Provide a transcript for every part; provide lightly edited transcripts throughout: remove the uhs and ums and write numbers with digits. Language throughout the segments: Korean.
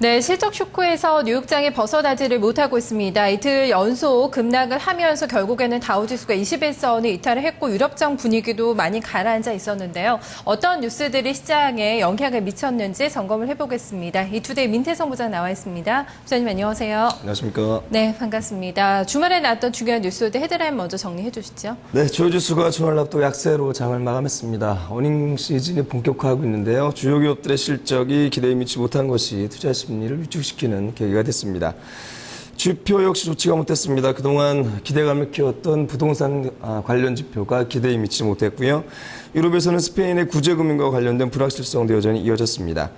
네, 실적 쇼크에서 뉴욕장이 벗어나지를 못하고 있습니다. 이틀 연속 급락을 하면서 결국에는 다우지수가 21선을 이탈을 했고 유럽장 분위기도 많이 가라앉아 있었는데요. 어떤 뉴스들이 시장에 영향을 미쳤는지 점검을 해보겠습니다. 이투데이 민태성 부장 나와 있습니다. 부장님 안녕하세요. 안녕하십니까. 네, 반갑습니다. 주말에 나왔던 중요한 뉴스들 헤드라인 먼저 정리해 주시죠. 네, 주요 지수가 주말 앞두고 약세로 장을 마감했습니다. 어닝 시즌이 본격화하고 있는데요. 주요 기업들의 실적이 기대에 미치지 못한 것이 투자 심리를 위축시키는 계기가 됐습니다. 지표 역시 좋지가 못했습니다. 그동안 기대감을 키웠던 부동산 관련 지표가 기대에 미치지 못했고요. 유럽에서는 스페인의 구제금융과 관련된 불확실성도 여전히 이어졌습니다.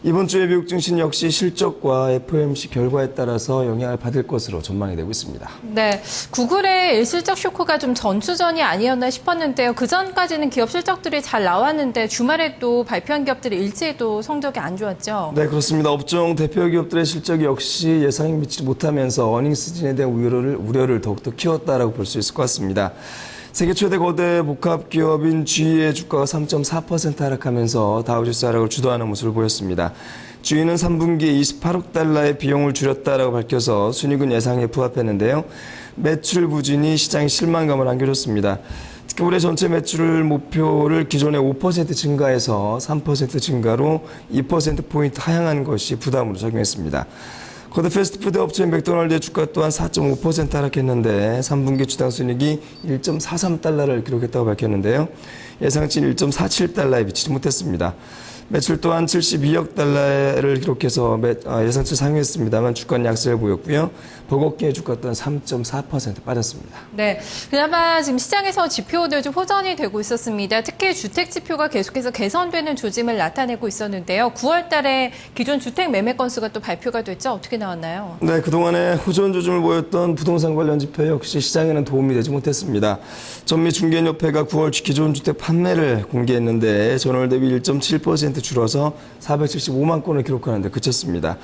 이번 주에 미국 증시 역시 실적과 FOMC 결과에 따라서 영향을 받을 것으로 전망이 되고 있습니다. 네, 구글의 일실적 쇼크가 좀 전주전이 아니었나 싶었는데요. 그전까지는 기업 실적들이 잘 나왔는데 주말에 또 발표한 기업들이 일제히도 성적이 안 좋았죠. 네, 그렇습니다. 업종 대표 기업들의 실적이 역시 예상에 미치지 못하면서 어닝 시즌에 대한 우려를 더욱더 키웠다라고 볼 수 있을 것 같습니다. 세계 최대 거대 복합 기업인 GE의 주가가 3.4% 하락하면서 다우지수 하락을 주도하는 모습을 보였습니다. GE는 3분기에 28억 달러의 비용을 줄였다라고 밝혀서 순이익은 예상에 부합했는데요. 매출 부진이 시장의 실망감을 안겨줬습니다. 특히 올해 전체 매출 목표를 기존의 5% 증가해서 3% 증가로 2%포인트 하향한 것이 부담으로 작용했습니다. 거대 패스트푸드 업체인 맥도날드의 주가 또한 4.5% 하락했는데 3분기 주당 순이익이 1.43달러를 기록했다고 밝혔는데요. 예상치인 1.47달러에 미치지 못했습니다. 매출 또한 72억 달러를 기록해서 예상치 상회했습니다만 주가는 약세를 보였고요. 버거킹의 주가 또한 3.4% 빠졌습니다. 네, 그나마 지금 시장에서 지표들 좀 호전이 되고 있었습니다. 특히 주택 지표가 계속해서 개선되는 조짐을 나타내고 있었는데요. 9월 달에 기존 주택 매매 건수가 또 발표가 됐죠. 어떻게 나왔나요? 네, 그동안에 호전 조짐을 보였던 부동산 관련 지표 역시 시장에는 도움이 되지 못했습니다. 전미중개인협회가 9월 기존 주택 판매를 공개했는데 전월 대비 1.7% 줄어서 475만 건을 기록하는 데 그쳤습니다.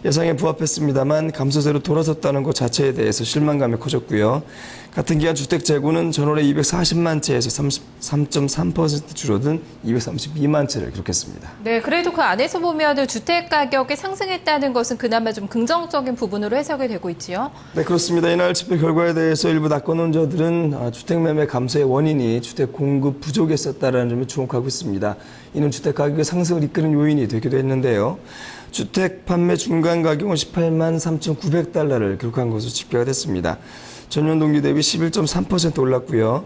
예상에 부합했습니다만 감소세로 돌아섰다는 것 자체에 대해서 실망감이 커졌고요. 같은 기간 주택 재고는 전월에 240만 채에서 3.3% 줄어든 232만 채를 기록했습니다. 네, 그래도 그 안에서 보면 주택 가격이 상승했다는 것은 그나마 좀 긍정적인 부분으로 해석이 되고 있지요. 네, 그렇습니다. 이날 집회 결과에 대해서 일부 낙관론자들은 주택 매매 감소의 원인이 주택 공급 부족이었다는 점에 주목하고 있습니다. 이는 주택 가격의 상승을 이끄는 요인이 되기도 했는데요. 주택 판매 중간 가격은 18만 3,900달러를 기록한 것으로 집계가 됐습니다. 전년 동기 대비 11.3% 올랐고요.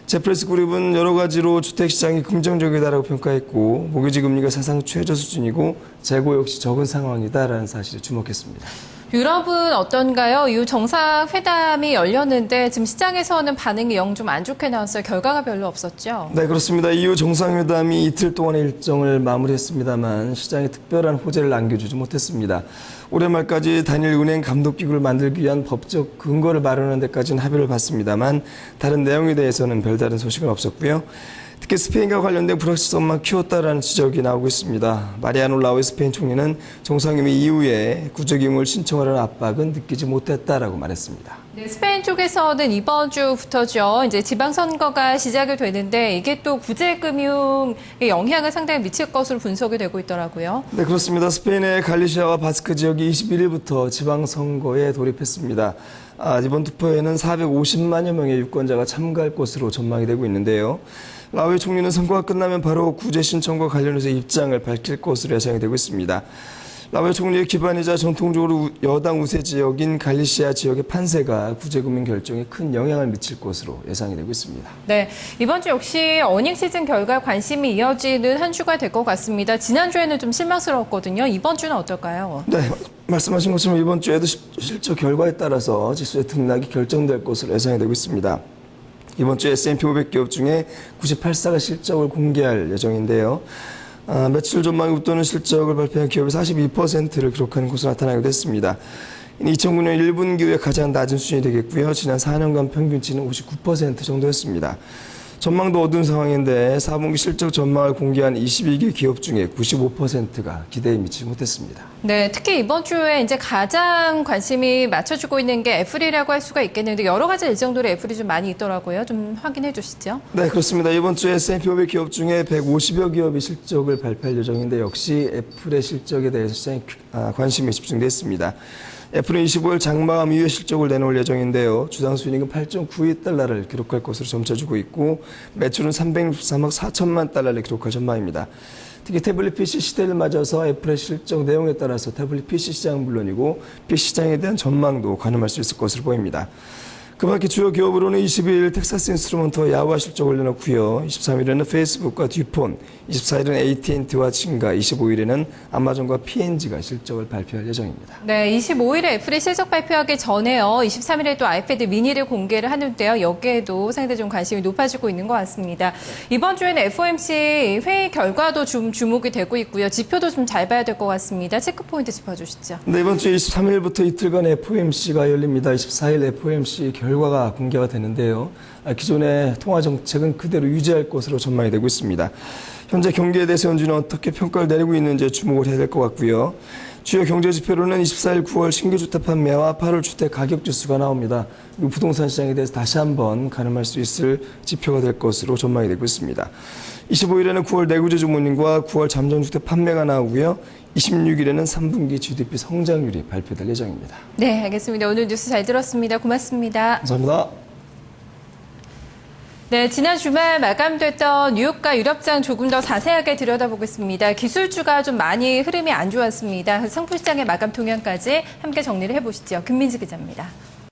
제프레스 그룹은 여러 가지로 주택 시장이 긍정적이다라고 평가했고 모기지 금리가 사상 최저 수준이고 재고 역시 적은 상황이다라는 사실에 주목했습니다. 유럽은 어떤가요? 이후 정상회담이 열렸는데 지금 시장에서는 반응이 영 좀 안 좋게 나왔어요. 결과가 별로 없었죠? 네, 그렇습니다. 이후 정상회담이 이틀 동안의 일정을 마무리했습니다만 시장에 특별한 호재를 남겨주지 못했습니다. 올해 말까지 단일은행 감독기구를 만들기 위한 법적 근거를 마련하는 데까지는 합의를 봤습니다만 다른 내용에 대해서는 별다른 소식은 없었고요. 특히 스페인과 관련된 불확실성만 키웠다라는 지적이 나오고 있습니다. 마리아노 라우이 스페인 총리는 정상회의 이후에 구제기금을 신청하라는 압박은 느끼지 못했다라고 말했습니다. 네, 스페인 쪽에서는 이번 주부터죠. 이제 지방선거가 시작이 되는데 이게 또 구제금융에 영향을 상당히 미칠 것으로 분석이 되고 있더라고요. 네, 그렇습니다. 스페인의 갈리시아와 바스크 지역이 21일부터 지방선거에 돌입했습니다. 이번 투표에는 450만여 명의 유권자가 참가할 것으로 전망이 되고 있는데요. 라우이 총리는 선거가 끝나면 바로 구제 신청과 관련해서 입장을 밝힐 것으로 예상이 되고 있습니다. 라우이 총리의 기반이자 전통적으로 여당 우세 지역인 갈리시아 지역의 판세가 구제금융 결정에 큰 영향을 미칠 것으로 예상이 되고 있습니다. 네, 이번 주 역시 어닝 시즌 결과 관심이 이어지는 한 주가 될 것 같습니다. 지난주에는 좀 실망스러웠거든요. 이번 주는 어떨까요? 네, 말씀하신 것처럼 이번 주에도 실적 결과에 따라서 지수의 등락이 결정될 것으로 예상이 되고 있습니다. 이번 주 S&P 500 기업 중에 98사가 실적을 공개할 예정인데요. 매출 전망이 웃도는 실적을 발표한 기업이 42%를 기록하는 것으로 나타나기도 했습니다. 2009년 1분기 후에 가장 낮은 수준이 되겠고요. 지난 4년간 평균치는 59% 정도였습니다. 전망도 어두운 상황인데 4분기 실적 전망을 공개한 22개 기업 중에 95%가 기대에 미치지 못했습니다. 네, 특히 이번 주에 이제 가장 관심이 맞춰주고 있는 게 애플이라고 할 수가 있겠는데 여러 가지 일정들이 애플이 좀 많이 있더라고요. 좀 확인해 주시죠. 네, 그렇습니다. 이번 주에 S&P 500 기업 중에 150여 기업이 실적을 발표할 예정인데 역시 애플의 실적에 대해서 시장에 관심이 집중됐습니다. 애플은 25일 장마감 이후에 실적을 내놓을 예정인데요. 주당 수익은 8.92달러를 기록할 것으로 점쳐주고 있고 매출은 363억 4천만 달러를 기록할 전망입니다. 특히 태블릿 PC 시대를 맞아서 애플의 실적 내용에 따라서 태블릿 PC 시장은 물론이고 PC 시장에 대한 전망도 가늠할 수 있을 것으로 보입니다. 그 밖에 주요 기업으로는 22일 텍사스 인스트루먼트와 야후와 실적을 내놓고요. 23일에는 페이스북과 듀폰, 24일은 AT&T와 친가, 25일에는 아마존과 P&G가 실적을 발표할 예정입니다. 네, 25일에 애플이 실적 발표하기 전에요. 23일에 또 아이패드 미니를 공개를 하는데요. 여기에도 상당히 좀 관심이 높아지고 있는 것 같습니다. 이번 주에는 FOMC 회의 결과도 좀 주목이 되고 있고요. 지표도 좀 잘 봐야 될 것 같습니다. 체크 포인트 짚어주시죠. 네, 이번 주 23일부터 이틀간 FOMC가 열립니다. 24일 FOMC 결과가 공개가 되는데요. 기존의 통화 정책은 그대로 유지할 것으로 전망이 되고 있습니다. 현재 경기에 대해서 연준은 어떻게 평가를 내리고 있는지 주목을 해야 될 것 같고요. 주요 경제 지표로는 24일 9월 신규 주택 판매와 8월 주택 가격 지수가 나옵니다. 이 부동산 시장에 대해서 다시 한번 가늠할 수 있을 지표가 될 것으로 전망이 되고 있습니다. 25일에는 9월 내구재 주문인과 9월 잠정주택 판매가 나오고요. 26일에는 3분기 GDP 성장률이 발표될 예정입니다. 네, 알겠습니다. 오늘 뉴스 잘 들었습니다. 고맙습니다. 감사합니다. 네, 지난 주말 마감됐던 뉴욕과 유럽장 조금 더 자세하게 들여다보겠습니다. 기술주가 좀 많이 흐름이 안 좋았습니다. 상품시장의 마감 동향까지 함께 정리를 해보시죠. 김민지 기자입니다.